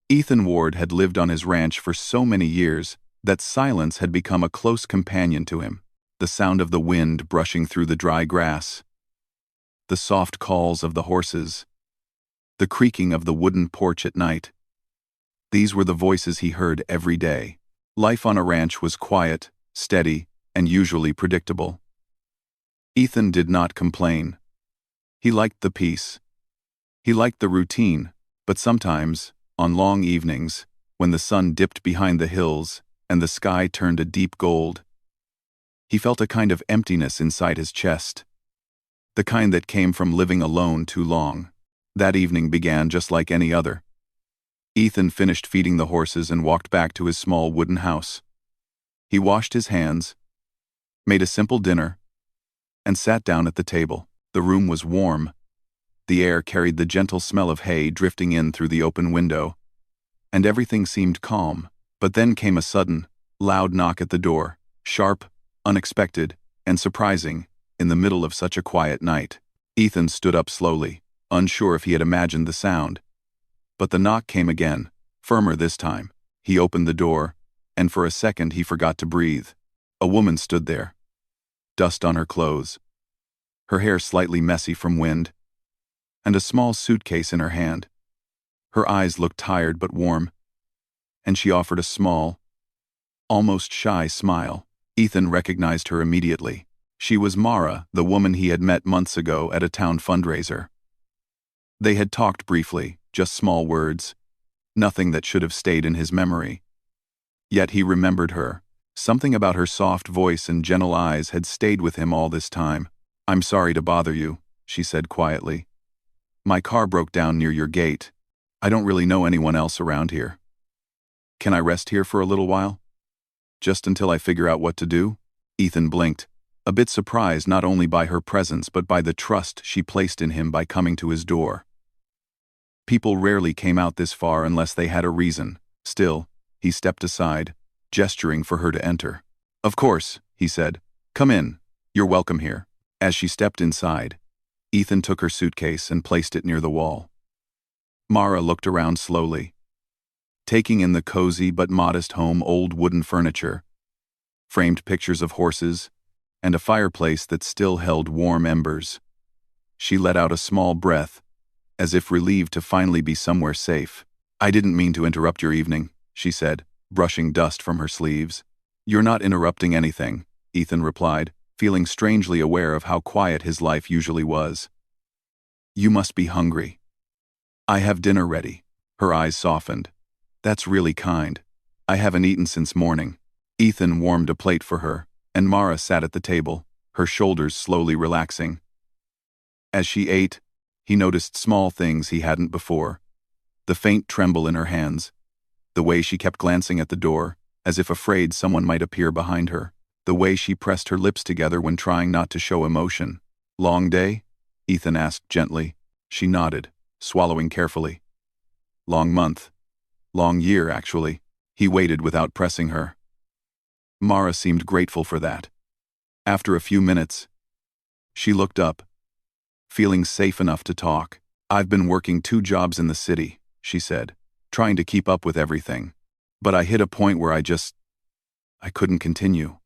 Ethan Ward had lived on his ranch for so many years that silence had become a close companion to him. The sound of the wind brushing through the dry grass, the soft calls of the horses, the creaking of the wooden porch at night. These were the voices he heard every day. Life on a ranch was quiet, steady, and usually predictable. Ethan did not complain. He liked the peace. He liked the routine, but sometimes, on long evenings, when the sun dipped behind the hills and the sky turned a deep gold, he felt a kind of emptiness inside his chest, the kind that came from living alone too long. That evening began just like any other. Ethan finished feeding the horses and walked back to his small wooden house. He washed his hands, made a simple dinner, and sat down at the table. The room was warm. The air carried the gentle smell of hay drifting in through the open window, and everything seemed calm. But then came a sudden, loud knock at the door, sharp, unexpected, and surprising, in the middle of such a quiet night. Ethan stood up slowly, unsure if he had imagined the sound. But the knock came again, firmer this time. He opened the door, and for a second he forgot to breathe. A woman stood there, dust on her clothes, her hair slightly messy from wind, and a small suitcase in her hand. Her eyes looked tired but warm, and she offered a small, almost shy smile. Ethan recognized her immediately. She was Mara, the woman he had met months ago at a town fundraiser. They had talked briefly, just small words, nothing that should have stayed in his memory. Yet he remembered her. Something about her soft voice and gentle eyes had stayed with him all this time. "I'm sorry to bother you," she said quietly. "My car broke down near your gate. I don't really know anyone else around here. Can I rest here for a little while? Just until I figure out what to do?" Ethan blinked, a bit surprised not only by her presence but by the trust she placed in him by coming to his door. People rarely came out this far unless they had a reason. Still, he stepped aside, gesturing for her to enter. "Of course," he said. "Come in. You're welcome here." As she stepped inside, Ethan took her suitcase and placed it near the wall. Mara looked around slowly, taking in the cozy but modest home, old wooden furniture, framed pictures of horses, and a fireplace that still held warm embers. She let out a small breath, as if relieved to finally be somewhere safe. "I didn't mean to interrupt your evening," she said, brushing dust from her sleeves. "You're not interrupting anything," Ethan replied, feeling strangely aware of how quiet his life usually was. "You must be hungry. I have dinner ready." Her eyes softened. "That's really kind. I haven't eaten since morning." Ethan warmed a plate for her, and Mara sat at the table, her shoulders slowly relaxing. As she ate, he noticed small things he hadn't before. The faint tremble in her hands, the way she kept glancing at the door, as if afraid someone might appear behind her, the way she pressed her lips together when trying not to show emotion. "Long day?" Ethan asked gently. She nodded, swallowing carefully. "Long month. Long year, actually." He waited without pressing her. Mara seemed grateful for that. After a few minutes, she looked up, feeling safe enough to talk. "I've been working 2 jobs in the city," she said, trying to keep up with everything. "But I hit a point where I couldn't continue.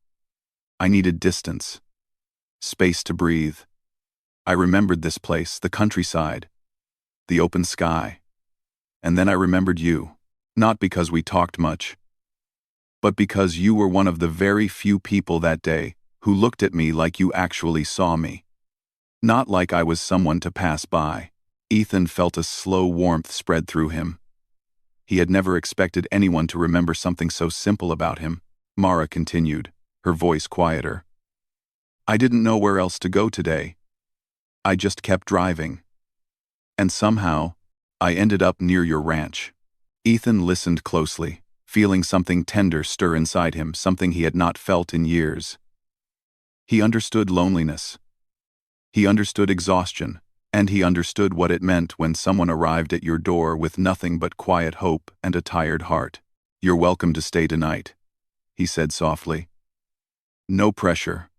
I needed distance, space to breathe. I remembered this place, the countryside, the open sky. And then I remembered you, not because we talked much, but because you were one of the very few people that day who looked at me like you actually saw me. Not like I was someone to pass by." Ethan felt a slow warmth spread through him. He had never expected anyone to remember something so simple about him. Mara continued, her voice quieter. "I didn't know where else to go today. I just kept driving. And somehow, I ended up near your ranch." Ethan listened closely, feeling something tender stir inside him, something he had not felt in years. He understood loneliness. He understood exhaustion, and he understood what it meant when someone arrived at your door with nothing but quiet hope and a tired heart. "You're welcome to stay tonight," he said softly. "No pressure.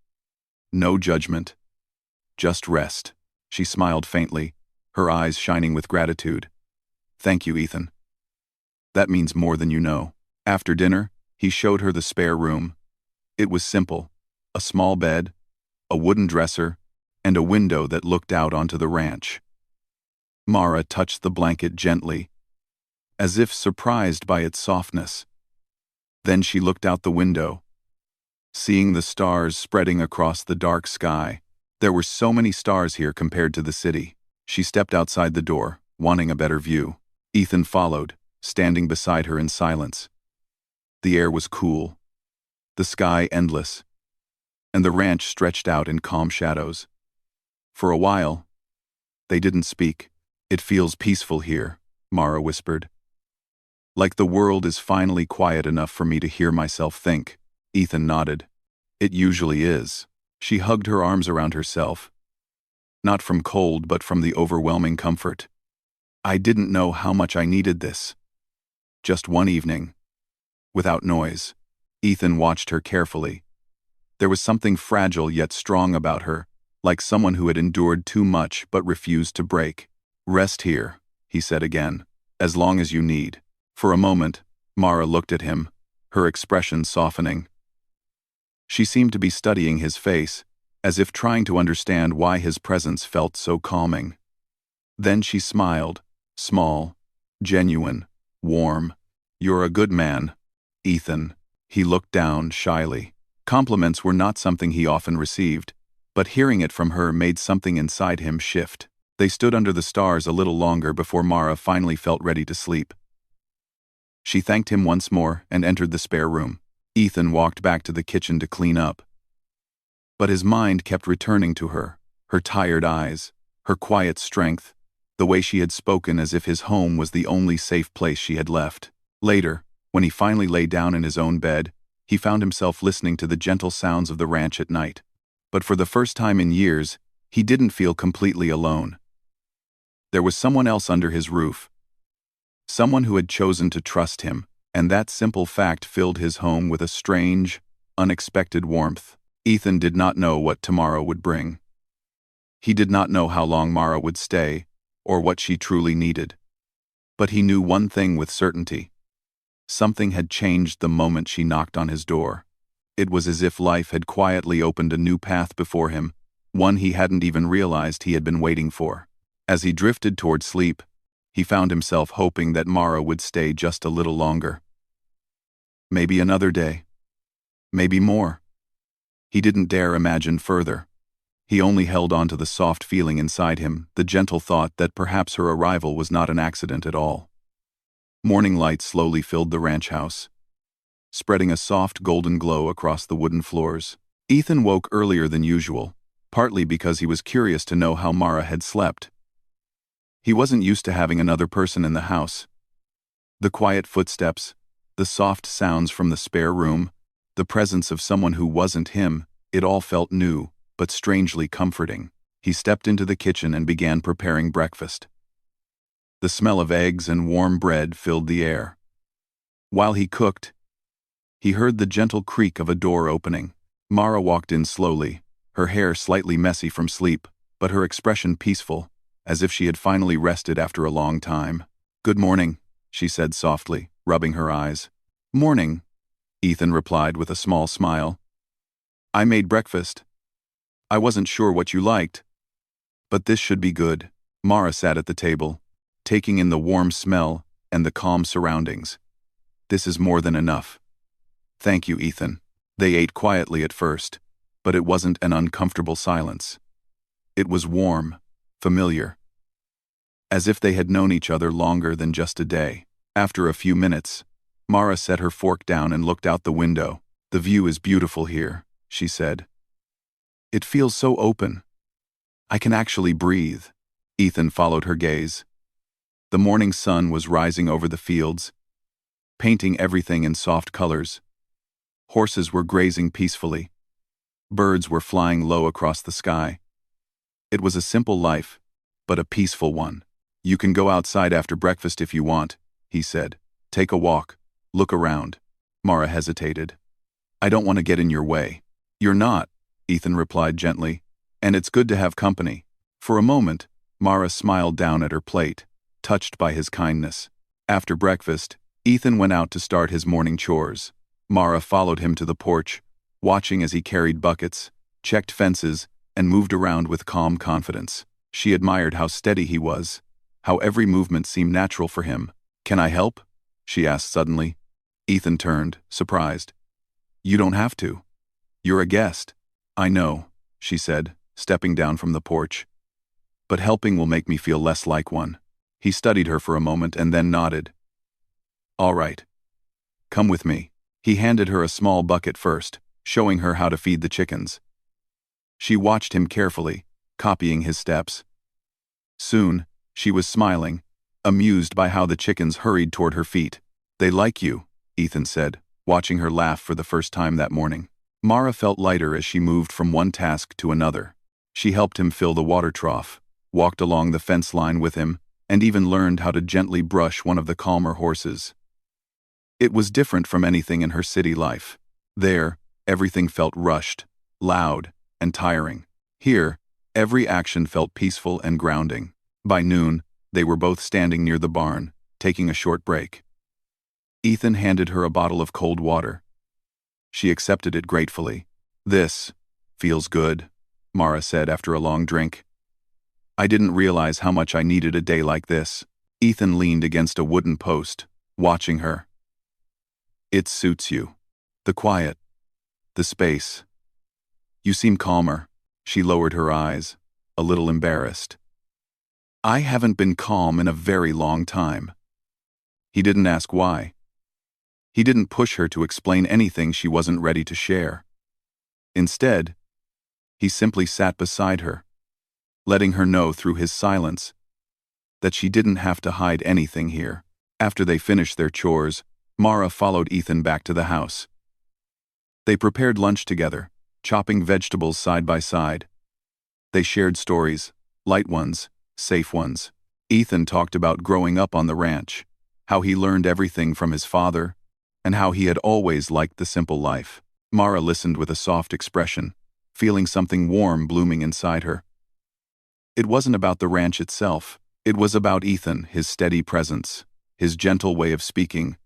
No judgment. Just rest." She smiled faintly, her eyes shining with gratitude. "Thank you, Ethan." That means more than you know. After dinner, he showed her the spare room. It was simple. A small bed, a wooden dresser, and a window that looked out onto the ranch. Mara touched the blanket gently, as if surprised by its softness. Then she looked out the window, seeing the stars spreading across the dark sky. There were so many stars here compared to the city. She stepped outside the door, wanting a better view. Ethan followed, standing beside her in silence. The air was cool, the sky endless, and the ranch stretched out in calm shadows. For a while, they didn't speak. "It feels peaceful here," Mara whispered. "Like the world is finally quiet enough for me to hear myself think." Ethan nodded. "It usually is." She hugged her arms around herself, not from cold but from the overwhelming comfort. "I didn't know how much I needed this." Just one evening, without noise, Ethan watched her carefully. There was something fragile yet strong about her, like someone who had endured too much but refused to break. "Rest here," he said again, "as long as you need." For a moment, Mara looked at him, her expression softening. She seemed to be studying his face, as if trying to understand why his presence felt so calming. Then she smiled, small, genuine, warm. "You're a good man, Ethan." He looked down shyly. Compliments were not something he often received, but hearing it from her made something inside him shift. They stood under the stars a little longer before Mara finally felt ready to sleep. She thanked him once more and entered the spare room. Ethan walked back to the kitchen to clean up. But his mind kept returning to her, her tired eyes, her quiet strength, the way she had spoken as if his home was the only safe place she had left. Later, when he finally lay down in his own bed, he found himself listening to the gentle sounds of the ranch at night. But for the first time in years, he didn't feel completely alone. There was someone else under his roof. Someone who had chosen to trust him, and that simple fact filled his home with a strange, unexpected warmth. Ethan did not know what tomorrow would bring. He did not know how long Mara would stay, or what she truly needed. But he knew one thing with certainty. Something had changed the moment she knocked on his door. It was as if life had quietly opened a new path before him, one he hadn't even realized he had been waiting for. As he drifted toward sleep, he found himself hoping that Mara would stay just a little longer. Maybe another day. Maybe more. He didn't dare imagine further. He only held on to the soft feeling inside him, the gentle thought that perhaps her arrival was not an accident at all. Morning light slowly filled the ranch house, spreading a soft golden glow across the wooden floors. Ethan woke earlier than usual, partly because he was curious to know how Mara had slept. He wasn't used to having another person in the house. The quiet footsteps, the soft sounds from the spare room, the presence of someone who wasn't him, it all felt new, but strangely comforting. He stepped into the kitchen and began preparing breakfast. The smell of eggs and warm bread filled the air. While he cooked, he heard the gentle creak of a door opening. Mara walked in slowly, her hair slightly messy from sleep, but her expression peaceful, as if she had finally rested after a long time. "Good morning," she said softly, rubbing her eyes. "Morning," Ethan replied with a small smile. "I made breakfast. I wasn't sure what you liked, but this should be good." Mara sat at the table, taking in the warm smell and the calm surroundings. "This is more than enough." "Thank you, Ethan." They ate quietly at first, but it wasn't an uncomfortable silence. It was warm, familiar, as if they had known each other longer than just a day. After a few minutes, Mara set her fork down and looked out the window. "The view is beautiful here," she said. "It feels so open. I can actually breathe." Ethan followed her gaze. The morning sun was rising over the fields, painting everything in soft colors. Horses were grazing peacefully. Birds were flying low across the sky. It was a simple life, but a peaceful one. "You can go outside after breakfast if you want," he said. "Take a walk. Look around." Mara hesitated. "I don't want to get in your way." "You're not," Ethan replied gently, "and it's good to have company." For a moment, Mara smiled down at her plate, touched by his kindness. After breakfast, Ethan went out to start his morning chores. Mara followed him to the porch, watching as he carried buckets, checked fences, and moved around with calm confidence. She admired how steady he was, how every movement seemed natural for him. "Can I help?" she asked suddenly. Ethan turned, surprised. "You don't have to. You're a guest." "I know," she said, stepping down from the porch. "But helping will make me feel less like one." He studied her for a moment and then nodded. "All right. Come with me." He handed her a small bucket first, showing her how to feed the chickens. She watched him carefully, copying his steps. Soon, she was smiling, amused by how the chickens hurried toward her feet. "They like you," Ethan said, watching her laugh for the first time that morning. Mara felt lighter as she moved from one task to another. She helped him fill the water trough, walked along the fence line with him, and even learned how to gently brush one of the calmer horses. It was different from anything in her city life. There, everything felt rushed, loud, and tiring. Here, every action felt peaceful and grounding. By noon, they were both standing near the barn, taking a short break. Ethan handed her a bottle of cold water. She accepted it gratefully. "This feels good," Mara said after a long drink. "I didn't realize how much I needed a day like this." Ethan leaned against a wooden post, watching her. "It suits you. The quiet. The space. You seem calmer." She lowered her eyes, a little embarrassed. "I haven't been calm in a very long time." He didn't ask why. He didn't push her to explain anything she wasn't ready to share. Instead, he simply sat beside her, letting her know through his silence that she didn't have to hide anything here. After they finished their chores, Mara followed Ethan back to the house. They prepared lunch together, chopping vegetables side by side. They shared stories, light ones, safe ones. Ethan talked about growing up on the ranch, how he learned everything from his father, and how he had always liked the simple life. Mara listened with a soft expression, feeling something warm blooming inside her. It wasn't about the ranch itself. It was about Ethan, his steady presence, his gentle way of speaking,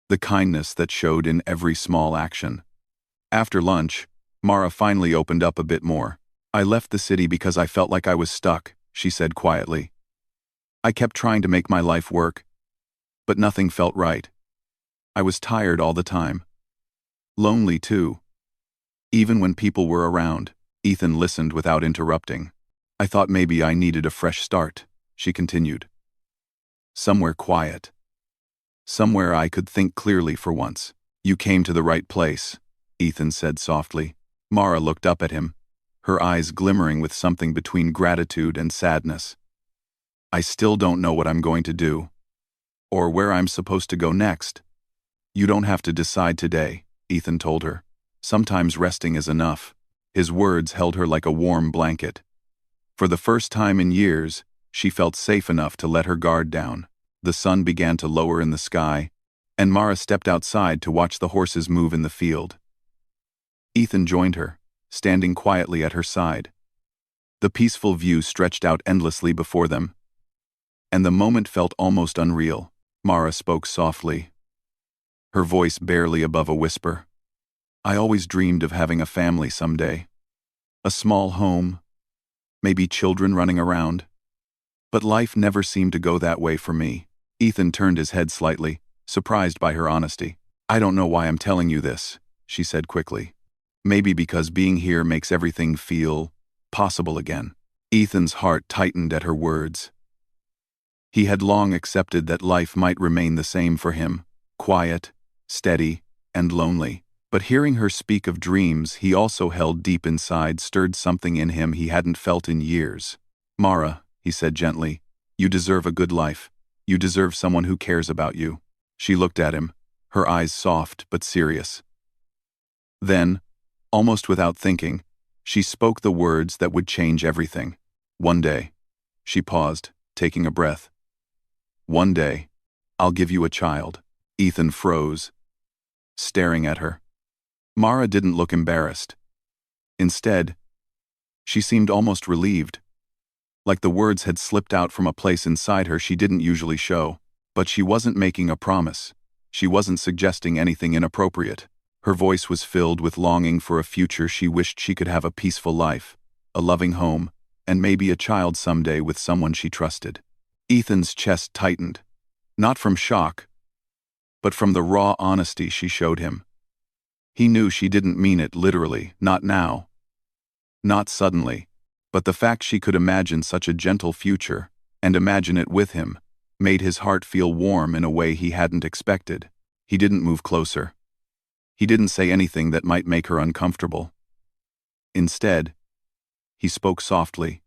the kindness that showed in every small action. After lunch, Mara finally opened up a bit more. "I left the city because I felt like I was stuck," she said quietly. "I kept trying to make my life work, but nothing felt right. I was tired all the time. Lonely too. Even when people were around." Ethan listened without interrupting. "I thought maybe I needed a fresh start," she continued. "Somewhere quiet. Somewhere I could think clearly for once." "You came to the right place," Ethan said softly. Mara looked up at him, her eyes glimmering with something between gratitude and sadness. "I still don't know what I'm going to do, or where I'm supposed to go next." "You don't have to decide today," Ethan told her. "Sometimes resting is enough." His words held her like a warm blanket. For the first time in years, she felt safe enough to let her guard down. The sun began to lower in the sky, and Mara stepped outside to watch the horses move in the field. Ethan joined her, standing quietly at her side. The peaceful view stretched out endlessly before them, and the moment felt almost unreal. Mara spoke softly, her voice barely above a whisper. "I always dreamed of having a family someday. A small home, maybe children running around. But life never seemed to go that way for me." Ethan turned his head slightly, surprised by her honesty. "I don't know why I'm telling you this," she said quickly. "Maybe because being here makes everything feel possible again." Ethan's heart tightened at her words. He had long accepted that life might remain the same for him, quiet, steady, and lonely. But hearing her speak of dreams he also held deep inside stirred something in him he hadn't felt in years. "Mara," he said gently, "you deserve a good life. You deserve someone who cares about you." She looked at him, her eyes soft but serious. Then, almost without thinking, she spoke the words that would change everything. "One day." She paused, taking a breath. "One day, I'll give you a child." Ethan froze, staring at her. Mara didn't look embarrassed. Instead, she seemed almost relieved, like the words had slipped out from a place inside her she didn't usually show. But she wasn't making a promise. She wasn't suggesting anything inappropriate. Her voice was filled with longing for a future she wished she could have a peaceful life, a loving home, and maybe a child someday with someone she trusted. Ethan's chest tightened, not from shock, but from the raw honesty she showed him. He knew she didn't mean it literally, not now, not suddenly, but the fact she could imagine such a gentle future, and imagine it with him, made his heart feel warm in a way he hadn't expected. He didn't move closer. He didn't say anything that might make her uncomfortable. Instead, he spoke softly,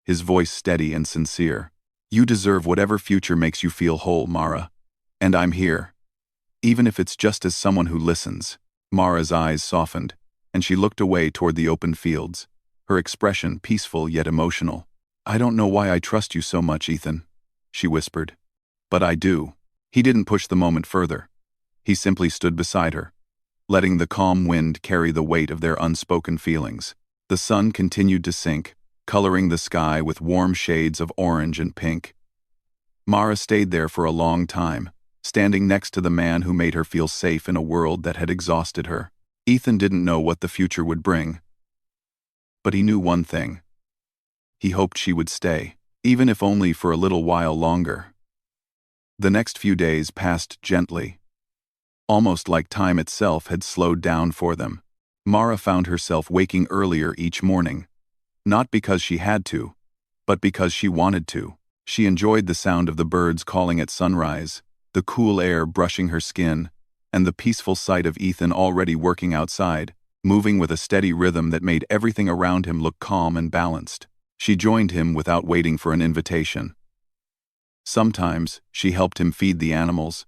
his voice steady and sincere. "You deserve whatever future makes you feel whole, Mara. And I'm here. Even if it's just as someone who listens." Mara's eyes softened, and she looked away toward the open fields, her expression peaceful yet emotional. "I don't know why I trust you so much, Ethan," she whispered. "But I do." He didn't push the moment further. He simply stood beside her, letting the calm wind carry the weight of their unspoken feelings. The sun continued to sink, coloring the sky with warm shades of orange and pink. Mara stayed there for a long time, standing next to the man who made her feel safe in a world that had exhausted her. Ethan didn't know what the future would bring, but he knew one thing. He hoped she would stay, even if only for a little while longer. The next few days passed gently, almost like time itself had slowed down for them. Mara found herself waking earlier each morning, not because she had to, but because she wanted to. She enjoyed the sound of the birds calling at sunrise, the cool air brushing her skin, and the peaceful sight of Ethan already working outside, moving with a steady rhythm that made everything around him look calm and balanced. She joined him without waiting for an invitation. Sometimes she helped him feed the animals.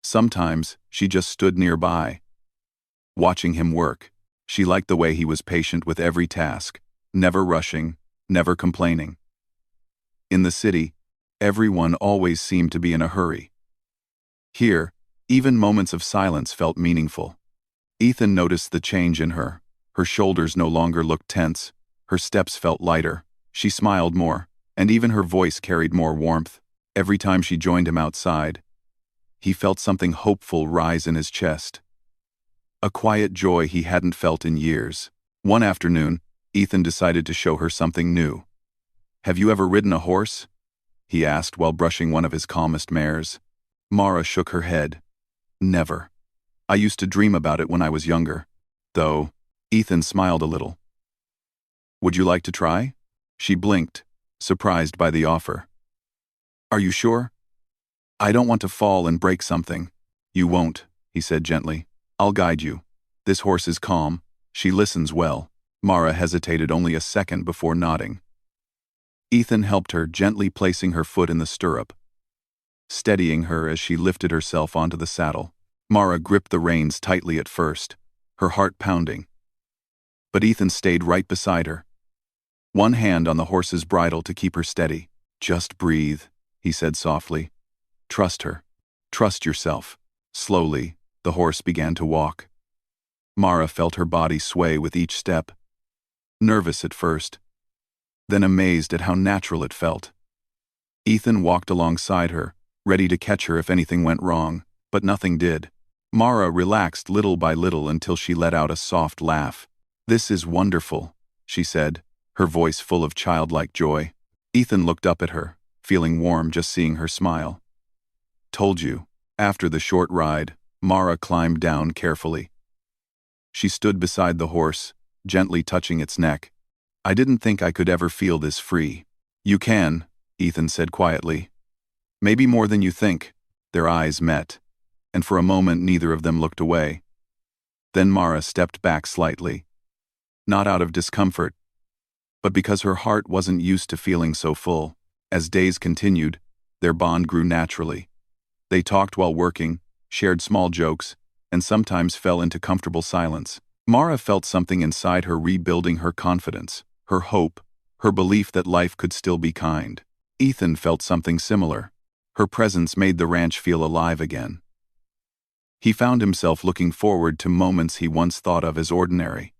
Sometimes she just stood nearby, watching him work. She liked the way he was patient with every task, never rushing, never complaining. In the city, everyone always seemed to be in a hurry. Here, even moments of silence felt meaningful. Ethan noticed the change in her. Her shoulders no longer looked tense, her steps felt lighter, she smiled more, and even her voice carried more warmth. Every time she joined him outside, he felt something hopeful rise in his chest. A quiet joy he hadn't felt in years. One afternoon, Ethan decided to show her something new. "Have you ever ridden a horse?" he asked while brushing one of his calmest mares. Mara shook her head. "Never. I used to dream about it when I was younger, though." Ethan smiled a little. "Would you like to try?" She blinked, surprised by the offer. "Are you sure? I don't want to fall and break something." "You won't," he said gently. "I'll guide you. This horse is calm. She listens well." Mara hesitated only a second before nodding. Ethan helped her, gently placing her foot in the stirrup, steadying her as she lifted herself onto the saddle. Mara gripped the reins tightly at first, her heart pounding. But Ethan stayed right beside her, one hand on the horse's bridle to keep her steady. "Just breathe," he said softly. "Trust her. Trust yourself." Slowly, the horse began to walk. Mara felt her body sway with each step, nervous at first, then amazed at how natural it felt. Ethan walked alongside her, ready to catch her if anything went wrong, but nothing did. Mara relaxed little by little until she let out a soft laugh. "This is wonderful," she said, her voice full of childlike joy. Ethan looked up at her, feeling warm just seeing her smile. "Told you." After the short ride, Mara climbed down carefully. She stood beside the horse, gently touching its neck. "I didn't think I could ever feel this free." "You can," Ethan said quietly. "Maybe more than you think." Their eyes met, and for a moment neither of them looked away. Then Mara stepped back slightly, not out of discomfort, but because her heart wasn't used to feeling so full. As days continued, their bond grew naturally. They talked while working, shared small jokes, and sometimes fell into comfortable silence. Mara felt something inside her rebuilding her confidence, her hope, her belief that life could still be kind. Ethan felt something similar. Her presence made the ranch feel alive again. He found himself looking forward to moments he once thought of as ordinary,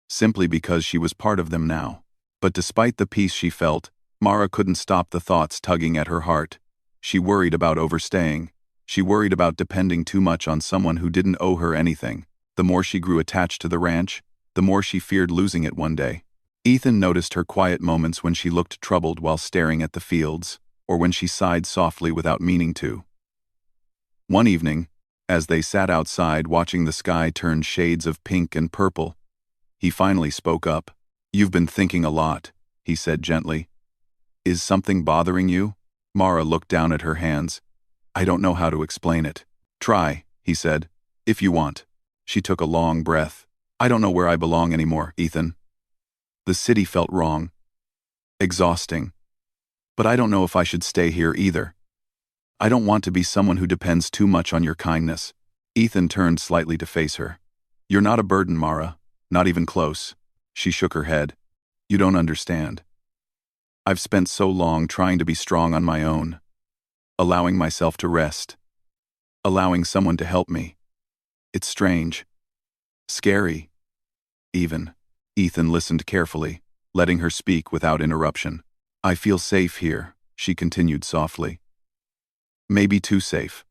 simply because she was part of them now. But despite the peace she felt, Mara couldn't stop the thoughts tugging at her heart. She worried about overstaying. She worried about depending too much on someone who didn't owe her anything. The more she grew attached to the ranch, the more she feared losing it one day. Ethan noticed her quiet moments when she looked troubled while staring at the fields, or when she sighed softly without meaning to. One evening, as they sat outside watching the sky turn shades of pink and purple, he finally spoke up. "You've been thinking a lot," he said gently. "Is something bothering you?" Mara looked down at her hands. "I don't know how to explain it." "Try," he said, "if you want." She took a long breath. "I don't know where I belong anymore, Ethan. The city felt wrong. Exhausting. But I don't know if I should stay here either. I don't want to be someone who depends too much on your kindness." Ethan turned slightly to face her. "You're not a burden, Mara. Not even close." She shook her head. "You don't understand. I've spent so long trying to be strong on my own, allowing myself to rest, allowing someone to help me. It's strange. Scary. Even." Ethan listened carefully, letting her speak without interruption. "I feel safe here," she continued softly. "Maybe too safe.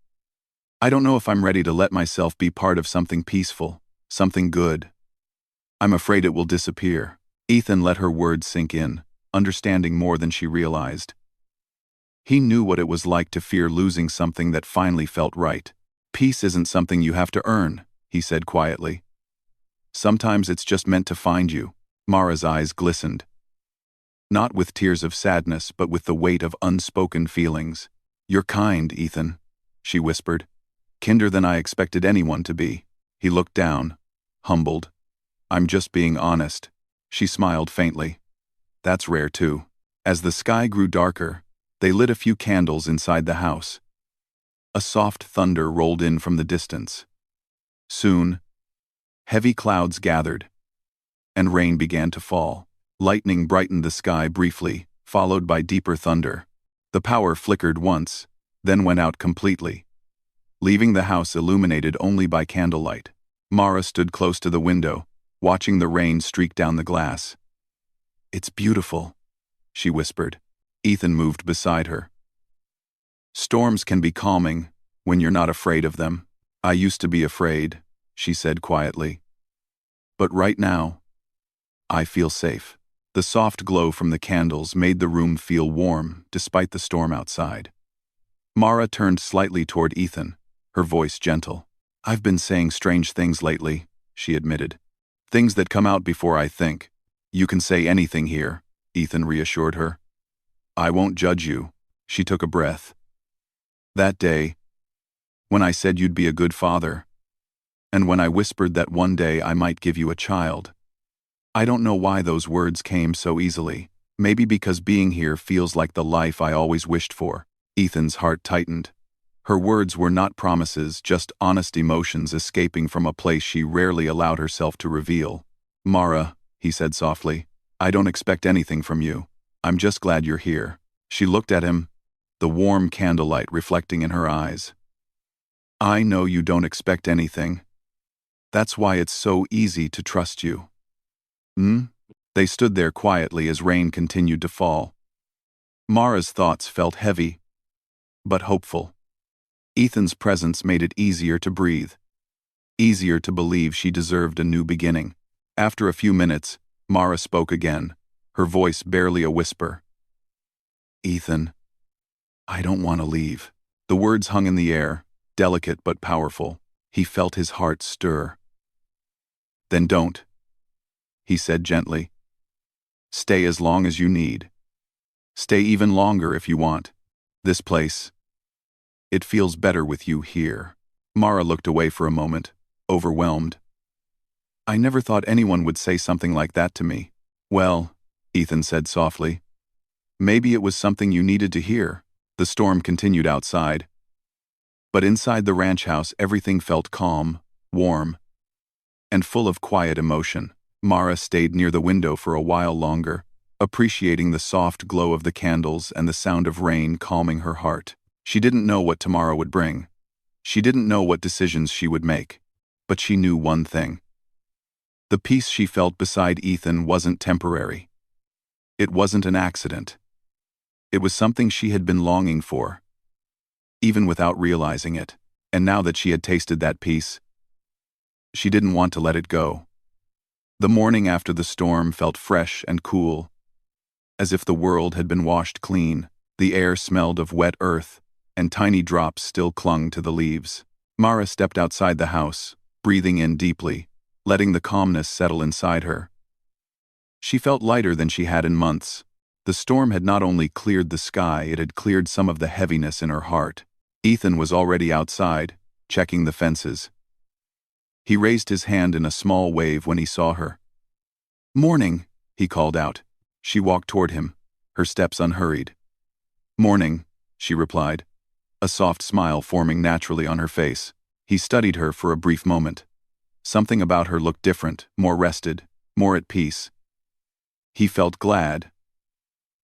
I don't know if I'm ready to let myself be part of something peaceful, something good. I'm afraid it will disappear." Ethan let her words sink in, understanding more than she realized. He knew what it was like to fear losing something that finally felt right. "Peace isn't something you have to earn," he said quietly. "Sometimes it's just meant to find you." Mara's eyes glistened. Not with tears of sadness, but with the weight of unspoken feelings. "You're kind, Ethan," she whispered. "Kinder than I expected anyone to be." He looked down, humbled. "I'm just being honest." She smiled faintly. "That's rare too." As the sky grew darker, they lit a few candles inside the house. A soft thunder rolled in from the distance. Soon, heavy clouds gathered, and rain began to fall. Lightning brightened the sky briefly, followed by deeper thunder. The power flickered once, then went out completely, leaving the house illuminated only by candlelight. Mara stood close to the window, watching the rain streak down the glass. "It's beautiful," she whispered. Ethan moved beside her. "Storms can be calming when you're not afraid of them." "I used to be afraid," she said quietly. "But right now, I feel safe." The soft glow from the candles made the room feel warm despite the storm outside. Mara turned slightly toward Ethan, her voice gentle. "I've been saying strange things lately," she admitted. "Things that come out before I think." "You can say anything here," Ethan reassured her. "I won't judge you." She took a breath. "That day, when I said you'd be a good father, and when I whispered that one day I might give you a child, I don't know why those words came so easily. Maybe because being here feels like the life I always wished for." Ethan's heart tightened. Her words were not promises, just honest emotions escaping from a place she rarely allowed herself to reveal. "Mara," he said softly, "I don't expect anything from you. I'm just glad you're here." She looked at him, the warm candlelight reflecting in her eyes. "I know you don't expect anything. That's why it's so easy to trust you." They stood there quietly as rain continued to fall. Mara's thoughts felt heavy, but hopeful. Ethan's presence made it easier to breathe, easier to believe she deserved a new beginning. After a few minutes, Mara spoke again, her voice barely a whisper. "Ethan, I don't want to leave." The words hung in the air, delicate but powerful. He felt his heart stir. "Then don't," he said gently. "Stay as long as you need. Stay even longer if you want. This place, it feels better with you here." Mara looked away for a moment, overwhelmed. "I never thought anyone would say something like that to me." "Well," Ethan said softly, "maybe it was something you needed to hear." The storm continued outside, but inside the ranch house everything felt calm, warm, and full of quiet emotion. Mara stayed near the window for a while longer, appreciating the soft glow of the candles and the sound of rain calming her heart. She didn't know what tomorrow would bring. She didn't know what decisions she would make. But she knew one thing. The peace she felt beside Ethan wasn't temporary. It wasn't an accident. It was something she had been longing for. even without realizing it. And now that she had tasted that peace, she didn't want to let it go. The morning after the storm felt fresh and cool, as if the world had been washed clean. The air smelled of wet earth, and tiny drops still clung to the leaves. Mara stepped outside the house, breathing in deeply, letting the calmness settle inside her. She felt lighter than she had in months. The storm had not only cleared the sky, it had cleared some of the heaviness in her heart. Ethan was already outside, checking the fences. He raised his hand in a small wave when he saw her. "Morning," he called out. She walked toward him, her steps unhurried. "Morning," she replied, a soft smile forming naturally on her face. He studied her for a brief moment. Something about her looked different, more rested, more at peace. He felt glad,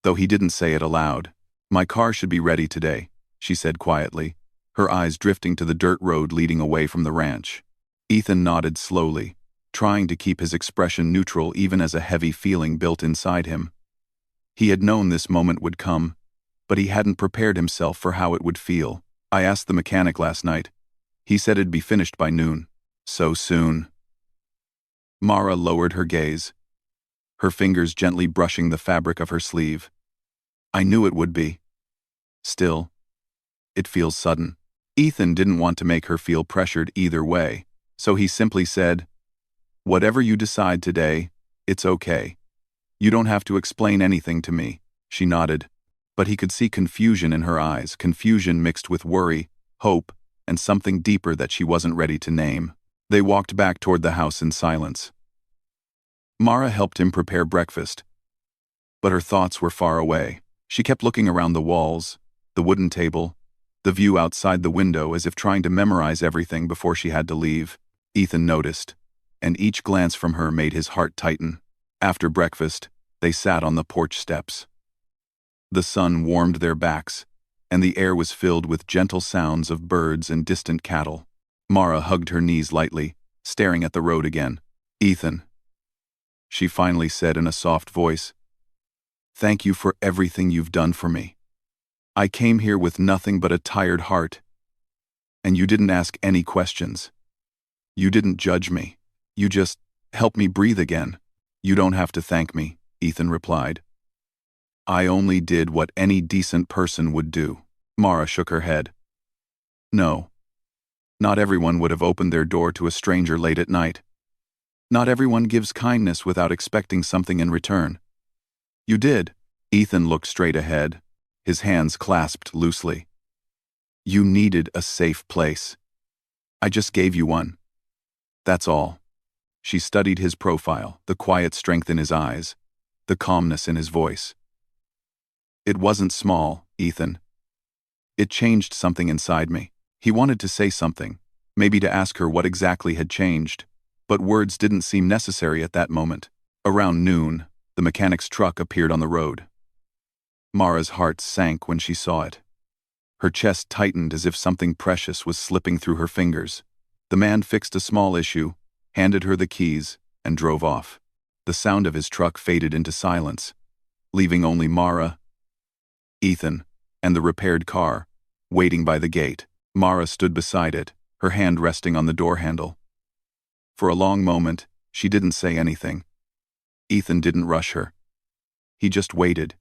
though he didn't say it aloud. "My car should be ready today," she said quietly, her eyes drifting to the dirt road leading away from the ranch. Ethan nodded slowly, trying to keep his expression neutral even as a heavy feeling built inside him. He had known this moment would come, but he hadn't prepared himself for how it would feel. "I asked the mechanic last night. He said it'd be finished by noon." "So soon?" Mara lowered her gaze, her fingers gently brushing the fabric of her sleeve. "I knew it would be. Still, it feels sudden." Ethan didn't want to make her feel pressured either way, so he simply said, "Whatever you decide today, it's okay. You don't have to explain anything to me." She nodded, but he could see confusion in her eyes, confusion mixed with worry, hope, and something deeper that she wasn't ready to name. They walked back toward the house in silence. Mara helped him prepare breakfast, but her thoughts were far away. She kept looking around the walls, the wooden table, the view outside the window, as if trying to memorize everything before she had to leave. Ethan noticed, and each glance from her made his heart tighten. After breakfast, they sat on the porch steps. The sun warmed their backs, and the air was filled with gentle sounds of birds and distant cattle. Mara hugged her knees lightly, staring at the road again. "Ethan," she finally said in a soft voice, "thank you for everything you've done for me. I came here with nothing but a tired heart, and you didn't ask any questions. You didn't judge me. You just helped me breathe again." "You don't have to thank me," Ethan replied. "I only did what any decent person would do." Mara shook her head. "No. Not everyone would have opened their door to a stranger late at night. Not everyone gives kindness without expecting something in return. You did." Ethan looked straight ahead, his hands clasped loosely. "You needed a safe place. I just gave you one. That's all." She studied his profile, the quiet strength in his eyes, the calmness in his voice. "It wasn't small, Ethan. It changed something inside me." He wanted to say something, maybe to ask her what exactly had changed, but words didn't seem necessary at that moment. Around noon, the mechanic's truck appeared on the road. Mara's heart sank when she saw it. Her chest tightened as if something precious was slipping through her fingers. The man fixed a small issue, handed her the keys, and drove off. The sound of his truck faded into silence, leaving only Mara, Ethan, and the repaired car, waiting by the gate. Mara stood beside it, her hand resting on the door handle. For a long moment, she didn't say anything. Ethan didn't rush her. He just waited,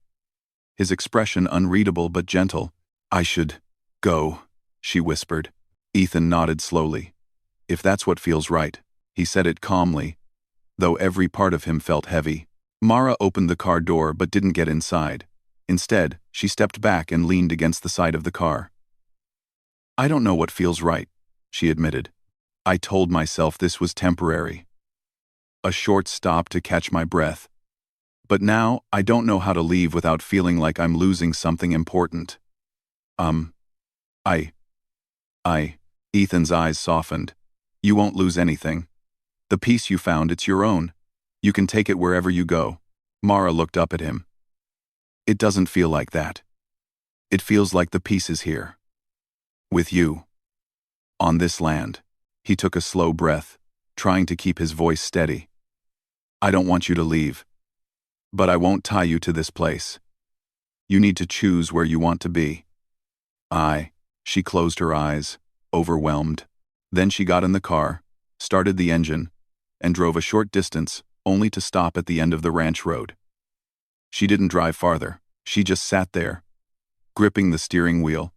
his expression unreadable but gentle. "I should go," she whispered. Ethan nodded slowly. "If that's what feels right." He said it calmly, though every part of him felt heavy. Mara opened the car door but didn't get inside. Instead, she stepped back and leaned against the side of the car. "I don't know what feels right," she admitted. "I told myself this was temporary. A short stop to catch my breath. But now, I don't know how to leave without feeling like I'm losing something important." I. Ethan's eyes softened. "You won't lose anything. The peace you found, it's your own. You can take it wherever you go." Mara looked up at him. "It doesn't feel like that. It feels like the peace is here. With you. On this land." He took a slow breath, trying to keep his voice steady. "I don't want you to leave. But I won't tie you to this place. You need to choose where you want to be." She closed her eyes, overwhelmed. Then she got in the car, started the engine, and drove a short distance, only to stop at the end of the ranch road. She didn't drive farther. She just sat there, gripping the steering wheel,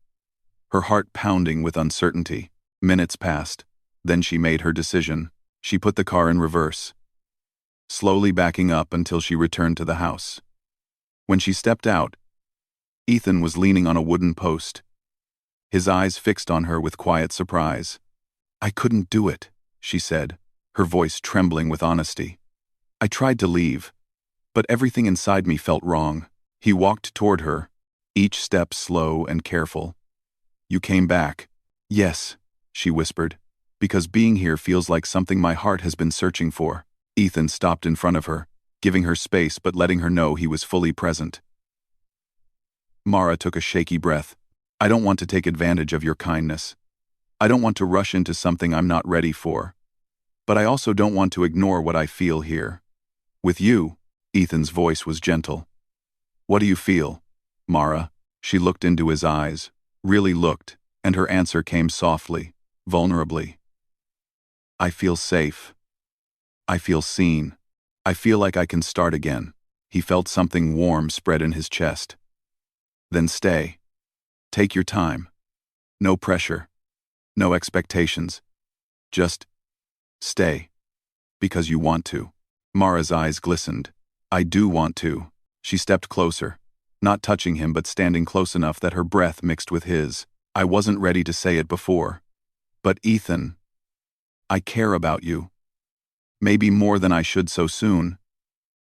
her heart pounding with uncertainty. Minutes passed. Then she made her decision. She put the car in reverse, slowly backing up until she returned to the house. When she stepped out, Ethan was leaning on a wooden post, his eyes fixed on her with quiet surprise. "I couldn't do it," she said, her voice trembling with honesty. "I tried to leave, but everything inside me felt wrong." He walked toward her, each step slow and careful. "You came back." "Yes," she whispered, "because being here feels like something my heart has been searching for." Ethan stopped in front of her, giving her space but letting her know he was fully present. Mara took a shaky breath. "I don't want to take advantage of your kindness. I don't want to rush into something I'm not ready for. But I also don't want to ignore what I feel here. With you," Ethan's voice was gentle. "What do you feel, Mara?" She looked into his eyes, really looked, and her answer came softly, vulnerably. "I feel safe. I feel seen. I feel like I can start again." He felt something warm spread in his chest. "Then stay. Take your time. No pressure. No expectations. Just stay. Because you want to." Mara's eyes glistened. "I do want to." She stepped closer, not touching him but standing close enough that her breath mixed with his. "I wasn't ready to say it before. But Ethan, I care about you. Maybe more than I should so soon.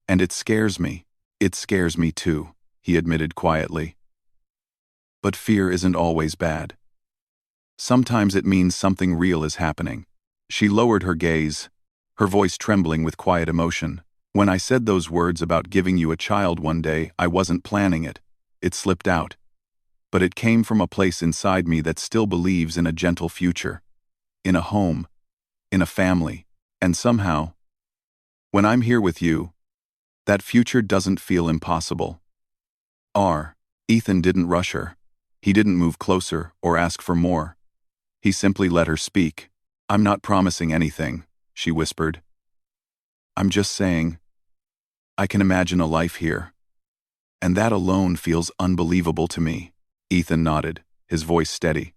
And it scares me." "It scares me too," he admitted quietly. "But fear isn't always bad. Sometimes it means something real is happening." She lowered her gaze, her voice trembling with quiet emotion. "When I said those words about giving you a child one day, I wasn't planning it. It slipped out. But it came from a place inside me that still believes in a gentle future. In a home. In a family. And somehow, when I'm here with you, that future doesn't feel impossible." Ethan didn't rush her. He didn't move closer or ask for more. He simply let her speak. "I'm not promising anything," she whispered. "I'm just saying, I can imagine a life here. And that alone feels unbelievable to me." Ethan nodded, his voice steady.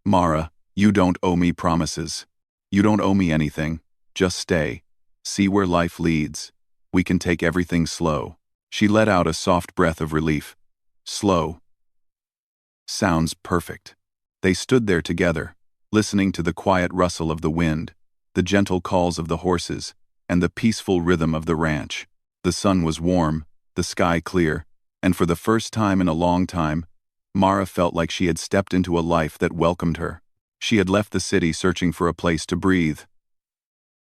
"Mara, you don't owe me promises. You don't owe me anything. Just stay. See where life leads. We can take everything slow." She let out a soft breath of relief. Slow. Sounds perfect. They stood there together, listening to the quiet rustle of the wind, the gentle calls of the horses, and the peaceful rhythm of the ranch. The sun was warm, the sky clear, and for the first time in a long time, Mara felt like she had stepped into a life that welcomed her. She had left the city searching for a place to breathe.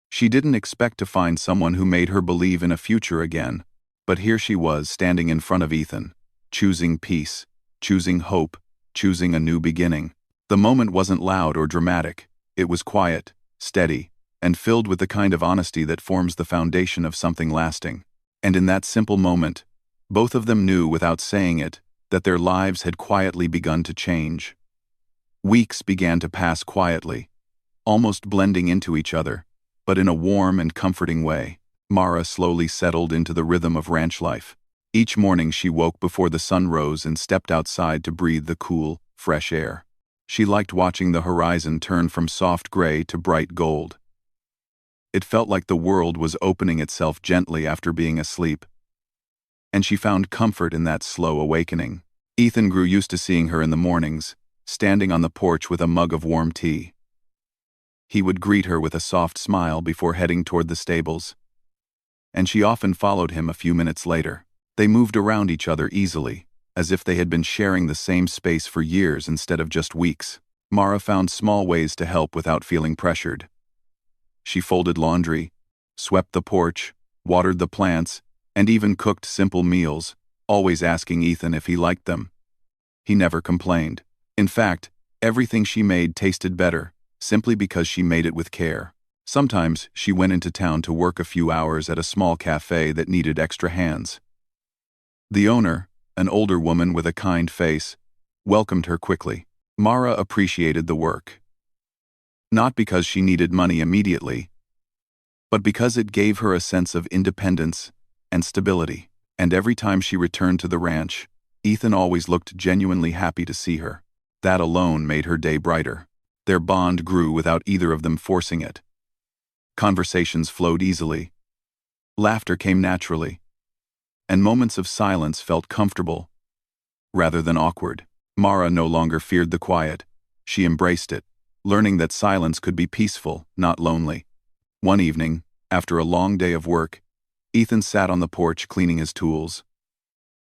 She didn't expect to find someone who made her believe in a future again, but here she was standing in front of Ethan, choosing peace, choosing hope, choosing a new beginning. The moment wasn't loud or dramatic. It was quiet, steady, and filled with the kind of honesty that forms the foundation of something lasting. And in that simple moment, both of them knew without saying it, that their lives had quietly begun to change. Weeks began to pass quietly, almost blending into each other, but in a warm and comforting way. Mara slowly settled into the rhythm of ranch life. Each morning she woke before the sun rose and stepped outside to breathe the cool, fresh air. She liked watching the horizon turn from soft gray to bright gold. It felt like the world was opening itself gently after being asleep. And she found comfort in that slow awakening. Ethan grew used to seeing her in the mornings, standing on the porch with a mug of warm tea. He would greet her with a soft smile before heading toward the stables. And she often followed him a few minutes later. They moved around each other easily, as if they had been sharing the same space for years instead of just weeks. Mara found small ways to help without feeling pressured. She folded laundry, swept the porch, watered the plants, and even cooked simple meals, always asking Ethan if he liked them. He never complained. In fact, everything she made tasted better, simply because she made it with care. Sometimes she went into town to work a few hours at a small cafe that needed extra hands. The owner, an older woman with a kind face, welcomed her quickly. Mara appreciated the work. Not because she needed money immediately, but because it gave her a sense of independence and stability. And every time she returned to the ranch, Ethan always looked genuinely happy to see her. That alone made her day brighter. Their bond grew without either of them forcing it. Conversations flowed easily. Laughter came naturally. And moments of silence felt comfortable, rather than awkward. Mara no longer feared the quiet. She embraced it, learning that silence could be peaceful, not lonely. One evening, after a long day of work, Ethan sat on the porch cleaning his tools.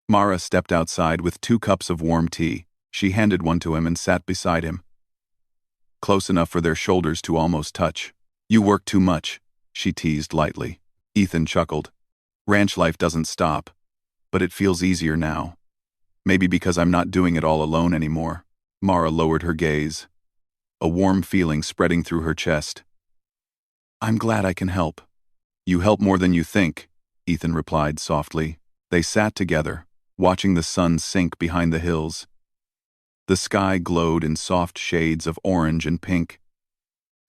Mara stepped outside with 2 cups of warm tea. She handed one to him and sat beside him, close enough for their shoulders to almost touch. "You work too much," she teased lightly. Ethan chuckled. "Ranch life doesn't stop, but it feels easier now. Maybe because I'm not doing it all alone anymore." Mara lowered her gaze, a warm feeling spreading through her chest. "I'm glad I can help." "You help more than you think," Ethan replied softly. They sat together, watching the sun sink behind the hills. The sky glowed in soft shades of orange and pink.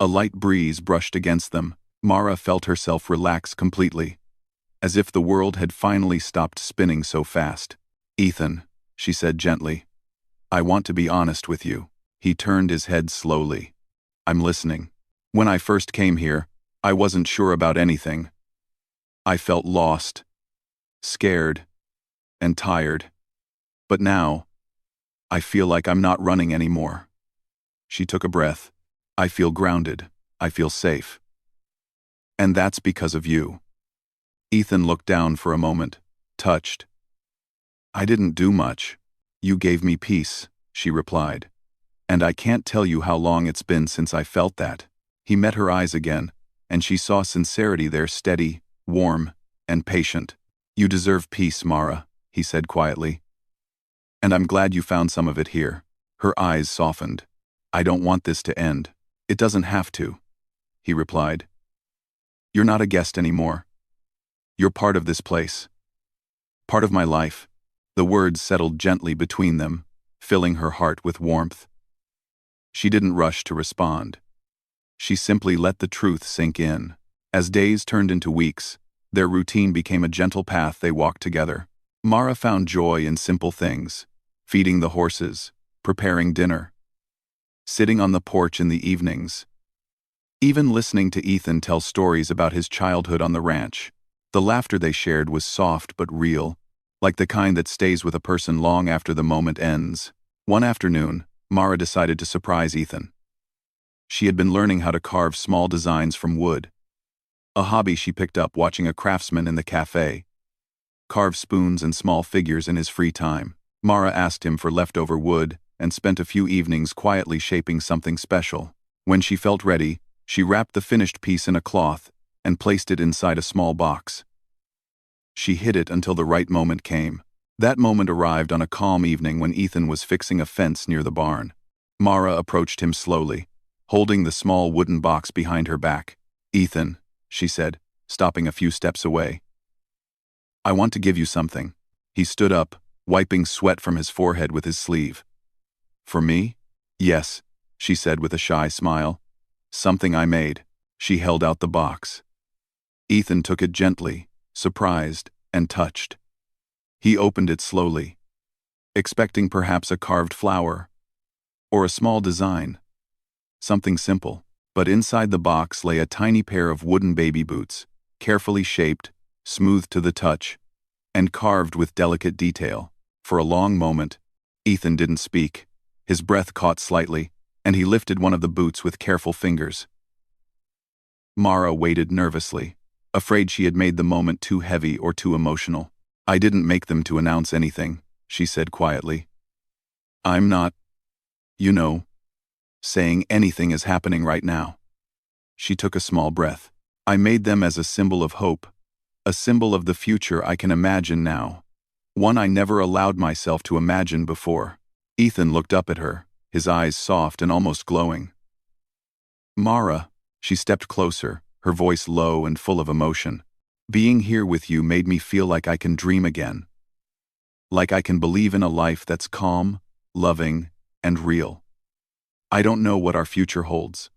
A light breeze brushed against them. Mara felt herself relax completely, as if the world had finally stopped spinning so fast. "Ethan," she said gently, "I want to be honest with you." He turned his head slowly. "I'm listening. When I first came here, I wasn't sure about anything. I felt lost, scared, and tired. But now, I feel like I'm not running anymore." She took a breath. "I feel grounded. I feel safe. And that's because of you." Ethan looked down for a moment, touched. "I didn't do much. You gave me peace," she replied. "And I can't tell you how long it's been since I felt that." He met her eyes again, and she saw sincerity there, steady, warm, and patient. "You deserve peace, Mara," he said quietly. "And I'm glad you found some of it here." Her eyes softened. "I don't want this to end." "It doesn't have to," he replied. "You're not a guest anymore. You're part of this place. Part of my life." The words settled gently between them, filling her heart with warmth. She didn't rush to respond. She simply let the truth sink in. As days turned into weeks, their routine became a gentle path they walked together. Mara found joy in simple things: feeding the horses, preparing dinner, sitting on the porch in the evenings, even listening to Ethan tell stories about his childhood on the ranch. The laughter they shared was soft but real, like the kind that stays with a person long after the moment ends. One afternoon, Mara decided to surprise Ethan. She had been learning how to carve small designs from wood, a hobby she picked up watching a craftsman in the cafe carve spoons and small figures in his free time. Mara asked him for leftover wood and spent a few evenings quietly shaping something special. When she felt ready, she wrapped the finished piece in a cloth and placed it inside a small box. She hid it until the right moment came. That moment arrived on a calm evening when Ethan was fixing a fence near the barn. Mara approached him slowly, holding the small wooden box behind her back. "Ethan," she said, stopping a few steps away, "I want to give you something." He stood up, wiping sweat from his forehead with his sleeve. "For me?" "Yes," she said with a shy smile. "Something I made." She held out the box. Ethan took it gently, surprised and touched. He opened it slowly, expecting perhaps a carved flower or a small design, something simple. But inside the box lay a tiny pair of wooden baby boots, carefully shaped, smooth to the touch, and carved with delicate detail. For a long moment, Ethan didn't speak. His breath caught slightly, and he lifted one of the boots with careful fingers. Mara waited nervously, afraid she had made the moment too heavy or too emotional. "I didn't make them to announce anything," she said quietly. "I'm not, you know, saying anything is happening right now." She took a small breath. "I made them as a symbol of hope, a symbol of the future I can imagine now, one I never allowed myself to imagine before." Ethan looked up at her, his eyes soft and almost glowing. "Mara," she stepped closer, her voice low and full of emotion. "Being here with you made me feel like I can dream again. Like I can believe in a life that's calm, loving, and real." I don't know what our future holds.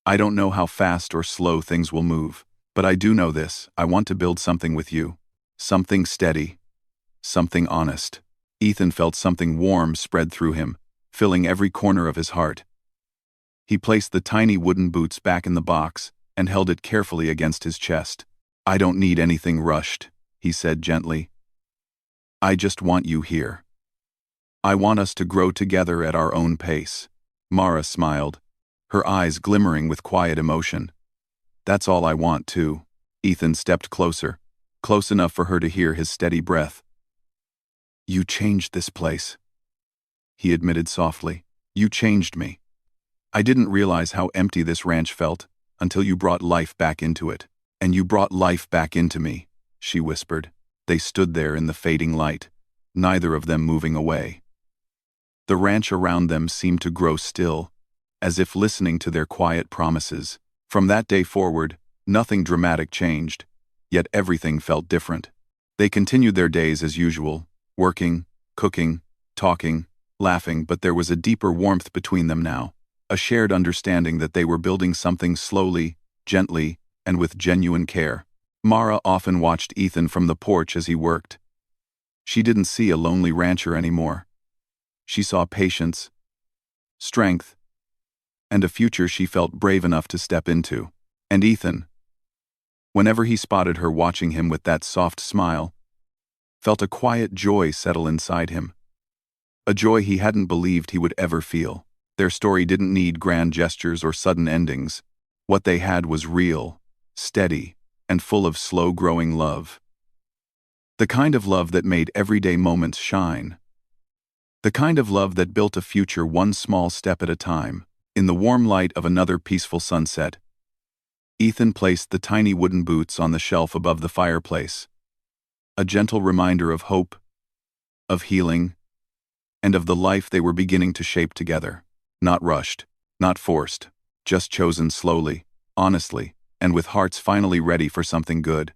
I don't know how fast or slow things will move, but I do know this: I want to build something with you. Something steady. Something honest. Ethan felt something warm spread through him, filling every corner of his heart. He placed the tiny wooden boots back in the box and held it carefully against his chest. I don't need anything rushed, he said gently. I just want you here. I want us to grow together at our own pace. Mara smiled, her eyes glimmering with quiet emotion. That's all I want, too. Ethan stepped closer, close enough for her to hear his steady breath. You changed this place, he admitted softly. You changed me. I didn't realize how empty this ranch felt until you brought life back into it. And you brought life back into me, she whispered. They stood there in the fading light, neither of them moving away. The ranch around them seemed to grow still, as if listening to their quiet promises. From that day forward, nothing dramatic changed, yet everything felt different. They continued their days as usual, working, cooking, talking, laughing, but there was a deeper warmth between them now, a shared understanding that they were building something slowly, gently, and with genuine care. Mara often watched Ethan from the porch as he worked. She didn't see a lonely rancher anymore. She saw patience, strength, and a future she felt brave enough to step into. And Ethan, whenever he spotted her watching him with that soft smile, felt a quiet joy settle inside him. A joy he hadn't believed he would ever feel. Their story didn't need grand gestures or sudden endings. What they had was real, steady, and full of slow-growing love. The kind of love that made everyday moments shine. The kind of love that built a future one small step at a time, in the warm light of another peaceful sunset. Ethan placed the tiny wooden boots on the shelf above the fireplace. A gentle reminder of hope, of healing, and of the life they were beginning to shape together. Not rushed, not forced, just chosen slowly, honestly, and with hearts finally ready for something good.